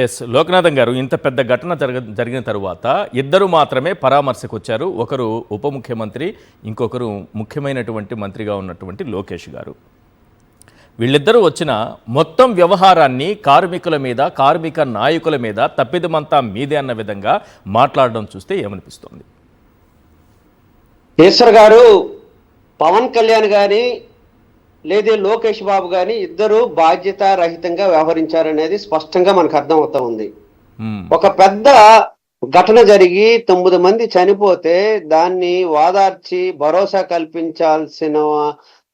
Yes Lokanathan గారు, ఇంత పెద్ద ఘటన జరిగిన తరువాత ఇద్దరు మాత్రమే పరామర్శకు వచ్చారు. ఒకరు ఉప ముఖ్యమంత్రి, ఇంకొకరు ముఖ్యమైనటువంటి మంత్రిగా ఉన్నటువంటి లోకేష్ గారు. వీళ్ళిద్దరూ వచ్చిన మొత్తం వ్యవహారాన్ని కార్మికుల మీద, కార్మిక నాయకుల మీద తప్పిదమంతా మీదే అన్న విధంగా మాట్లాడడం చూస్తే ఏమనిపిస్తుంది? ఈశ్వర్ గారు, పవన్ కళ్యాణ్ గారి లేదా లోకేష్ బాబు గాని ఇద్దరు బాధ్యత రహితంగా వ్యవహరించారనేది స్పష్టంగా మనకు అర్థం అవుతా ఉంది. ఒక పెద్ద ఘటన జరిగి 9 మంది చనిపోతే దాన్ని వాదార్చి భరోసా కల్పించాల్సిన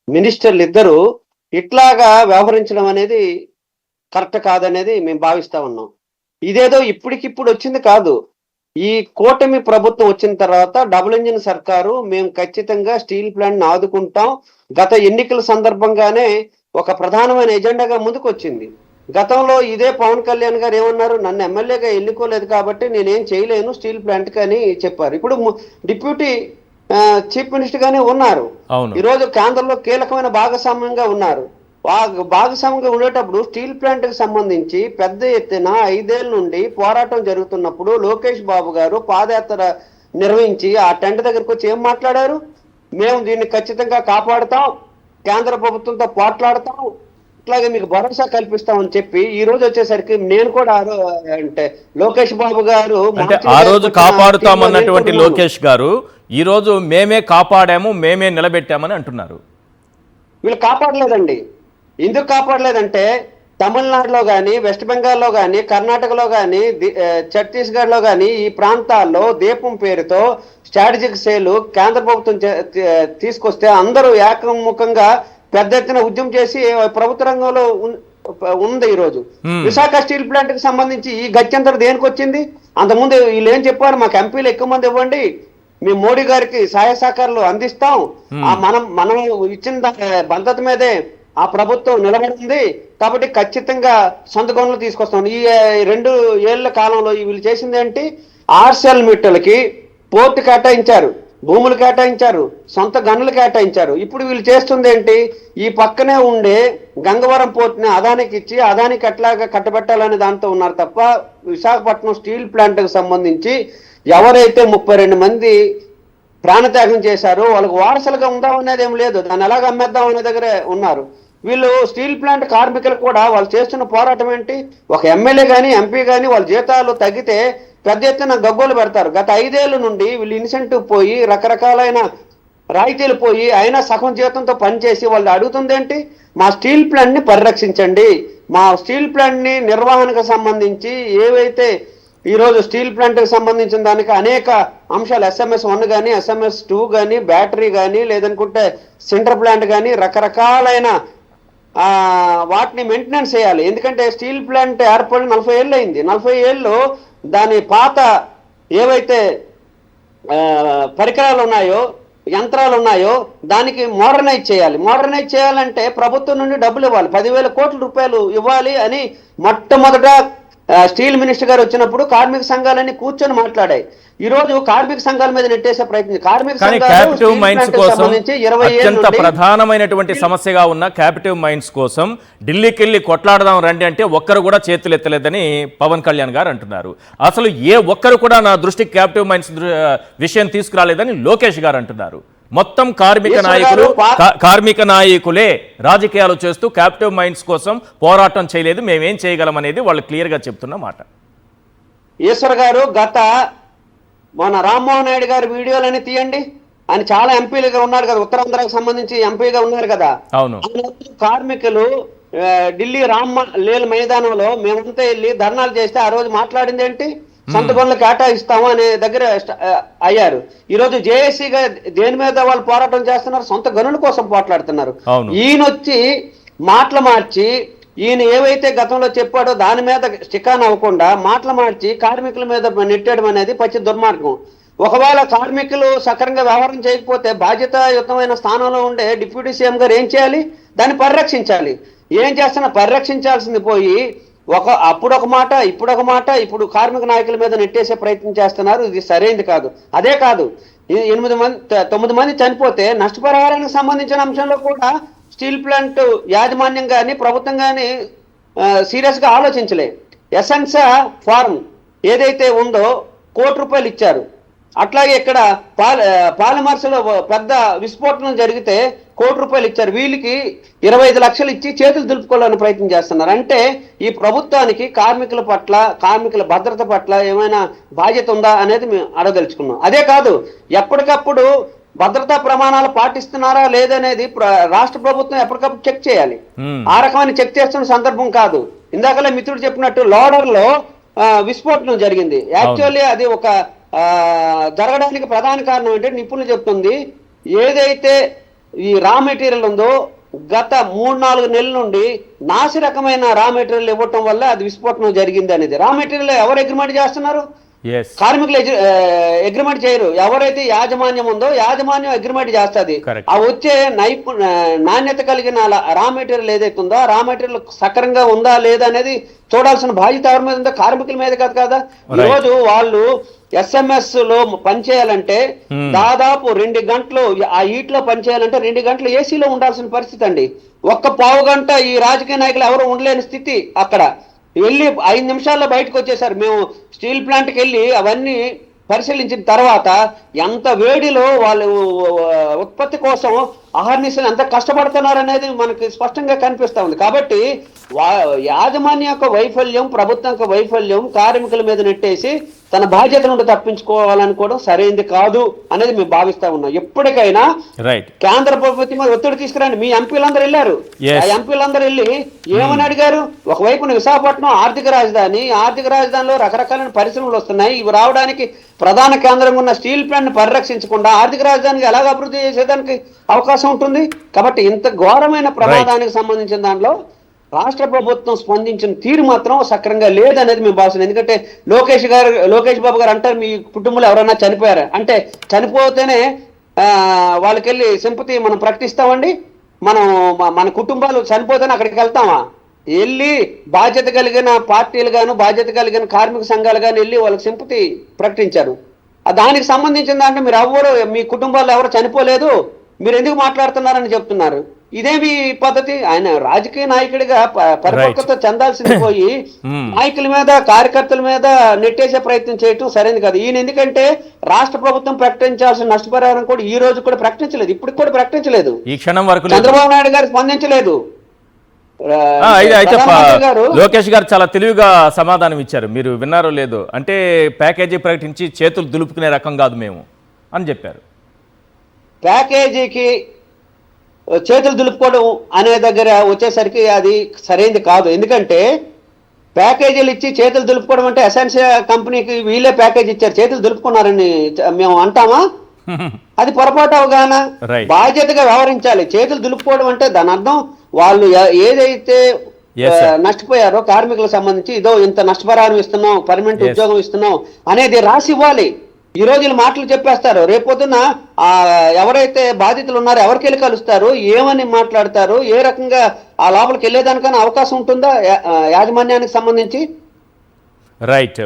మినిస్టర్లు ఇద్దరు ఇట్లాగా వ్యవహరించడం అనేది కరెక్ట్ కాదనేది మేము భావిస్తా ఉన్నాం. ఇదేదో ఇప్పటికిప్పుడు వచ్చింది కాదు. ఈ కూటమి ప్రభుత్వం వచ్చిన తర్వాత డబుల్ ఇంజిన్ సర్కారు మేము ఖచ్చితంగా స్టీల్ ప్లాంట్ ఆదుకుంటాం గత ఎన్నికల సందర్భంగానే ఒక ప్రధానమైన ఎజెండాగా ముందుకు వచ్చింది. గతంలో ఇదే పవన్ కళ్యాణ్ గారు ఏమన్నారు, నన్ను ఎమ్మెల్యేగా ఎన్నుకోలేదు కాబట్టి నేనేం చేయలేను స్టీల్ ప్లాంట్ అని చెప్పారు. ఇప్పుడు డిప్యూటీ చీఫ్ మినిస్టర్ గానే ఉన్నారు. ఈరోజు కేంద్రంలో కీలకమైన భాగస్వామ్యంగా ఉన్నారు. భాగస్వామ్యంగా ఉండేటప్పుడు స్టీల్ ప్లాంట్ కి సంబంధించి పెద్ద ఎత్తున 5 ఏళ్ల నుండి పోరాటం జరుగుతున్నప్పుడు లోకేష్ బాబు గారు పాదయాత్ర నిర్వహించి ఆ టెంట్ దగ్గరకు వచ్చి ఏం మాట్లాడారు, మేము దీన్ని ఖచ్చితంగా కాపాడుతాం, కేంద్ర ప్రభుత్వంతో పోట్లాడతాం, ఇట్లాగే మీకు భరోసా కల్పిస్తామని చెప్పి ఈ రోజు వచ్చేసరికి నేను కూడా అంటే లోకేష్ బాబు గారు ఆ రోజు కాపాడుతామన్నటువంటి లోకేష్ గారు ఈ రోజు మేమే కాపాడాము, మేమే నిలబెట్టామని అంటున్నారు. వీళ్ళు కాపాడలేదండి. ఎందుకు కాపాడలేదంటే తమిళనాడులో కానీ, వెస్ట్ బెంగాల్లో కానీ, కర్ణాటకలో కానీ, ఛత్తీస్గఢ్లో కానీ ఈ ప్రాంతాల్లో దీపం పేరుతో స్ట్రాటజిక్ సేల్ కేంద్ర ప్రభుత్వం తీసుకొస్తే అందరూ ఏకముఖంగా పెద్ద ఎత్తున ఉద్యమం చేసి ప్రభుత్వ రంగంలో ఉంది. ఈరోజు విశాఖ స్టీల్ ప్లాంట్ కి సంబంధించి ఈ గత్యంతరం దేనికి వచ్చింది? అంతకుముందు వీళ్ళు ఏం చెప్పారు, మాకు ఎంపీలు ఎక్కువ మంది ఇవ్వండి, మేము మోడీ గారికి సహాయ సహకారాలు అందిస్తాం, మనం ఇచ్చిన భద్రత మీదే ఆ ప్రభుత్వం నిలబడింది కాబట్టి ఖచ్చితంగా సొంత గనులు తీసుకొస్తాం. ఈ 2 ఏళ్ల కాలంలో వీళ్ళు చేసింది ఏంటి, ఆర్సెల్ మిట్టలకి పోర్టు కేటాయించారు, భూములు కేటాయించారు, సొంత గనులు కేటాయించారు. ఇప్పుడు వీళ్ళు చేస్తుంది ఏంటి, ఈ పక్కనే ఉండే గంగవరం పోర్టుని అదానికి ఇచ్చి అదానికి ఎట్లాగా కట్టబెట్టాలనే దాంతో ఉన్నారు తప్ప విశాఖపట్నం స్టీల్ ప్లాంట్ కి సంబంధించి ఎవరైతే 32 మంది ప్రాణత్యాగం చేశారో వాళ్ళకు వారసులుగా ఉందామనేది ఏం లేదు, దాన్ని ఎలాగ అమ్మేద్దాం అనే దగ్గరే ఉన్నారు. వీళ్ళు స్టీల్ ప్లాంట్ కార్మికులు కూడా వాళ్ళు చేస్తున్న పోరాటం ఏంటి, ఒక ఎమ్మెల్యే కానీ ఎంపీ కానీ వాళ్ళ జీతాలు తగ్గితే పెద్ద ఎత్తున గగ్గోలు పెడతారు. గత 5 ఏళ్ల నుండి వీళ్ళు ఇన్సెంటివ్ పోయి రకరకాలైన రాయితీలు పోయి అయినా సగం జీతంతో పనిచేసి వాళ్ళు అడుగుతుంది ఏంటి, మా స్టీల్ ప్లాంట్ ని పరిరక్షించండి, మా స్టీల్ ప్లాంట్ ని నిర్వహణకు సంబంధించి ఏవైతే ఈరోజు స్టీల్ ప్లాంట్కి సంబంధించిన దానికి అనేక అంశాలు SMS 1 కానీ SMS 2 కానీ బ్యాటరీ కానీ లేదనుకుంటే సింటర్ ప్లాంట్ కానీ రకరకాలైన వాటిని మెయింటెనెన్స్ చేయాలి. ఎందుకంటే స్టీల్ ప్లాంట్ ఏర్పడి 40 ఏళ్ళు అయింది. 40 ఏళ్ళు దాని పాత ఏవైతే పరికరాలు ఉన్నాయో, యంత్రాలు ఉన్నాయో దానికి మోడర్నైజ్ చేయాలి. మోడర్నైజ్ చేయాలంటే ప్రభుత్వం నుండి డబ్బులు ఇవ్వాలి, 10,000 కోట్ల రూపాయలు ఇవ్వాలి అని మొట్టమొదట స్టీల్ మినిస్టర్ గారు వచ్చినప్పుడు కార్మిక సంఘాలన్నీ కూర్చొని మాట్లాడాయి. ఈ రోజు కార్మిక సంఘాల మీద నెట్టేసే ప్రయత్నం, కార్మిక అత్యంత ప్రధానమైనటువంటి సమస్యగా ఉన్న క్యాపిటివ్ మైన్స్ కోసం ఢిల్లీకి వెళ్ళి కొట్లాడదాం రండి అంటే ఒక్కరు కూడా చేతులు ఎత్తలేదని పవన్ కళ్యాణ్ గారు అంటున్నారు. అసలు ఏ ఒక్కరు కూడా నా దృష్టికి క్యాపిటివ్ మైన్స్ విషయం తీసుకురాలేదని లోకేష్ గారు అంటున్నారు. మొత్తం కార్మిక నాయకులే రాజకీయాలు చేస్తూ క్యాపిటివ్ మైన్స్ కోసం పోరాటం చేయలేదు, మేమేం చేయగలం అనేది వాళ్ళు క్లియర్ గా చెప్తున్న మాట. ఈశ్వర్ గారు, మన రామ్మోహన్ నాయుడు గారి వీడియోలని తీయండి, ఆయన చాలా ఎంపీలుగా ఉన్నారు కదా, ఉత్తరాంధ్రకు సంబంధించి ఎంపీగా ఉన్నారు కదా. అవును, కార్మికులు ఢిల్లీ రామ్లీల మైదానంలో మేమంతా వెళ్ళి ధర్నాలు చేస్తే ఆ రోజు మాట్లాడింది ఏంటి, సొంత గనులు కేటాయిస్తాము అనే దగ్గర అయ్యారు. ఈ రోజు జేఏసీగా దేని మీద వాళ్ళు పోరాటం చేస్తున్నారు, సొంత గనుల కోసం పోట్లాడుతున్నారు. ఈయన వచ్చి మాటలు మార్చి ఈయన ఏవైతే గతంలో చెప్పాడో దాని మీద స్టికాన్ అవ్వకుండా మాటలు మార్చి కార్మికుల మీద నెట్టేయడం అనేది పచ్చి దుర్మార్గం. ఒకవేళ కార్మికులు సక్రమంగా వ్యవహారం చేయకపోతే బాధ్యతాయుతమైన స్థానంలో ఉండే డిప్యూటీ సీఎం గారు ఏం చేయాలి, దాన్ని పరిరక్షించాలి. ఏం చేస్తున్నా పరిరక్షించాల్సింది పోయి అప్పుడు ఒక మాట ఇప్పుడు ఒక మాట, ఇప్పుడు కార్మిక నాయకుల మీద నెట్టేసే ప్రయత్నం చేస్తున్నారు. ఇది సరైనది కాదు. అదే కాదు, 9 మంది చనిపోతే నష్టపరిహారానికి సంబంధించిన అంశంలో కూడా స్టీల్ ప్లాంట్ యాజమాన్యం కానీ ప్రభుత్వం కానీ సీరియస్ గా ఆలోచించలే. ఎసెన్సా ఫార్మ్ ఏదైతే ఉందో ₹1 ఇచ్చారు. అట్లాగే ఇక్కడ పాలిమర్స్ లో పెద్ద విస్ఫోటనం జరిగితే ₹1 ఇచ్చారు. వీళ్ళకి 25 లక్షలు ఇచ్చి చేతులు దులుపుకోవాలని ప్రయత్నం చేస్తున్నారు. అంటే ఈ ప్రభుత్వానికి కార్మికుల పట్ల, కార్మికుల భద్రత పట్ల ఏమైనా బాధ్యత ఉందా అనేది మేము అడగదలుచుకున్నాం. అదే కాదు, ఎప్పటికప్పుడు భద్రతా ప్రమాణాలు పాటిస్తున్నారా లేదనేది రాష్ట్ర ప్రభుత్వం ఎప్పటికప్పుడు చెక్ చేయాలి. ఆ రకమైన చెక్ చేస్తున్న సందర్భం కాదు. ఇందాకలే మిత్రుడు చెప్పినట్టు లోడర్ లో విస్ఫోటనం జరిగింది. యాక్చువల్లీ అది ఒక జరగడానికి ప్రధాన కారణం ఏంటంటే నిపుణులు చెప్తుంది, ఏదైతే ఈ రా మెటీరియల్ ఉందో గత 3-4 నెలల నుండి నాసి రకమైన రా మెటీరియల్ ఇవ్వటం వల్ల అది విస్ఫోటనం జరిగింది అనేది. రా మెటీరియల్ ఎవరు అగ్రిమెంట్ చేస్తున్నారు? కార్మికులు అగ్రిమెంట్ చేయరు. ఎవరైతే యాజమాన్యం ఉందో యాజమాన్యం అగ్రిమెంట్ చేస్తుంది. ఆ వచ్చే నాణ్యత కలిగిన రా మెటీరియల్ ఏదైతే ఉందో ఆ రా మెటీరియల్ సక్రంగా ఉందా లేదా అనేది చూడాల్సిన బాధ్యత ఎవరి మీద ఉందో? కార్మికుల మీద కదా. ఈరోజు వాళ్ళు SMS లో పనిచేయాలంటే దాదాపు 2 గంటలు ఆ హీట్ లో పనిచేయాలంటే 2 గంటలు ఏసీలో ఉండాల్సిన పరిస్థితి అండి. ఒక్క పావు గంట ఈ రాజకీయ నాయకులు ఎవరు ఉండలేని స్థితి. అక్కడ వెళ్ళి 5 నిమిషాల్లో బయటకు వచ్చేసారు. మేము స్టీల్ ప్లాంట్కి వెళ్ళి అవన్నీ పరిశీలించిన తర్వాత ఎంత వేడిలో వాళ్ళు ఉత్పత్తి కోసం అహర్నిశలు ఎంత కష్టపడుతున్నారు అనేది మనకి స్పష్టంగా కనిపిస్తా ఉంది. కాబట్టి యాజమాన్య యొక్క వైఫల్యం, ప్రభుత్వం యొక్క వైఫల్యం కార్మికుల మీద నెట్టేసి తన బాధ్యత నుండి తప్పించుకోవాలనుకోవడం సరైనది కాదు అనేది మేము భావిస్తా ఉన్నాం. ఎప్పటికైనా కేంద్ర ప్రభుత్వం మీద ఒత్తిడి తీసుకురండి. మీ ఎంపీలందరూ వెళ్ళారు. ఆ ఎంపీలందరూ వెళ్ళి ఏమని అడిగారు? ఒకవైపున విశాఖపట్నం ఆర్థిక రాజధానిలో రకరకాలైన పరిశ్రమలు వస్తున్నాయి. ఇవి రావడానికి ప్రధాన కేంద్రంగా ఉన్న స్టీల్ ప్లాంట్ పరిరక్షించకుండా ఆర్థిక రాజధానికి ఎలాగ అభివృద్ధి చేసేదానికి అవకాశం ఉంటుంది? కాబట్టి ఇంత ఘోరమైన ప్రమాదానికి సంబంధించిన దాంట్లో రాష్ట్ర ప్రభుత్వం స్పందించిన తీరు మాత్రం సక్రంగా లేదనేది మేము భావిస్తున్నాం. ఎందుకంటే లోకేష్ బాబు గారు అంటారు, మీ కుటుంబంలో ఎవరైనా చనిపోయారు అంటే చనిపోతేనే వాళ్ళకెళ్ళి సింపతి మనం ప్రకటిస్తామండి. మన కుటుంబాలు చనిపోతేనే అక్కడికి వెళ్తామా? వెళ్ళి బాధ్యత కలిగిన పార్టీలు గాను, బాధ్యత కలిగిన కార్మిక సంఘాలు గాను వెళ్ళి వాళ్ళకి సింపతి ప్రకటించారు. దానికి సంబంధించిన దాంట్లో మీరు ఎవరు, మీ కుటుంబాల్లో ఎవరు చనిపోలేదు, మీరు ఎందుకు మాట్లాడుతున్నారని చెప్తున్నారు. ఇదేమి పద్ధతి? ఆయన రాజకీయ నాయకుడిగా పరిపక్వత చెందాల్సింది పోయి నాయకుల మీద, కార్యకర్తల మీద నెట్టేసే ప్రయత్నం చేయటం సరైనది కాదు. ఈయన ఎందుకంటే రాష్ట్ర ప్రభుత్వం ప్రకటించాల్సిన నష్టపరిహారం కూడా ఈ రోజు కూడా ప్రకటించలేదు, ఇప్పుడు కూడా ప్రకటించలేదు. ఈ క్షణం వరకు చంద్రబాబు నాయుడు గారు స్పందించలేదు. లోకేష్ గారు చాలా తెలివిగా సమాధానం ఇచ్చారు. మీరు విన్నారో లేదో, అంటే ప్యాకేజీ ప్రకటించి చేతులు దులుపుకునే రకం కాదు మేము అని చెప్పారు. ప్యాకేజీకి చేతులు దులుపుకోవడం అనే దగ్గర వచ్చేసరికి అది సరైనది కాదు. ఎందుకంటే ప్యాకేజీలు ఇచ్చి చేతులు దులుపుకోవడం అంటే ఎసెన్షియా కంపెనీకి వీళ్ళే ప్యాకేజ్ ఇచ్చారు, చేతులు దులుపుకున్నారని మేము అంటామా? అది పొరపాటు అవగాహన. బాధ్యతగా వ్యవహరించాలి. చేతులు దులుపుకోవడం అంటే దాని అర్థం వాళ్ళు ఏదైతే నష్టపోయారో కార్మికులకు సంబంధించి ఇదో ఇంత నష్టపరిహారం ఇస్తున్నాం, పర్మనెంట్ ఉద్యోగం ఇస్తున్నాం అనేది రాసి ఇవ్వాలి. ఈ రోజు వీళ్ళు మాటలు చెప్పేస్తారు, రేపొద్దున ఎవరైతే బాధితులు ఉన్నారో ఎవరికి వెళ్ళి కలుస్తారు, ఏమని మాట్లాడతారు, ఏ రకంగా ఆ లోపలికి వెళ్ళేదానికైనా అవకాశం ఉంటుందా యాజమాన్యానికి సంబంధించి? రైట్.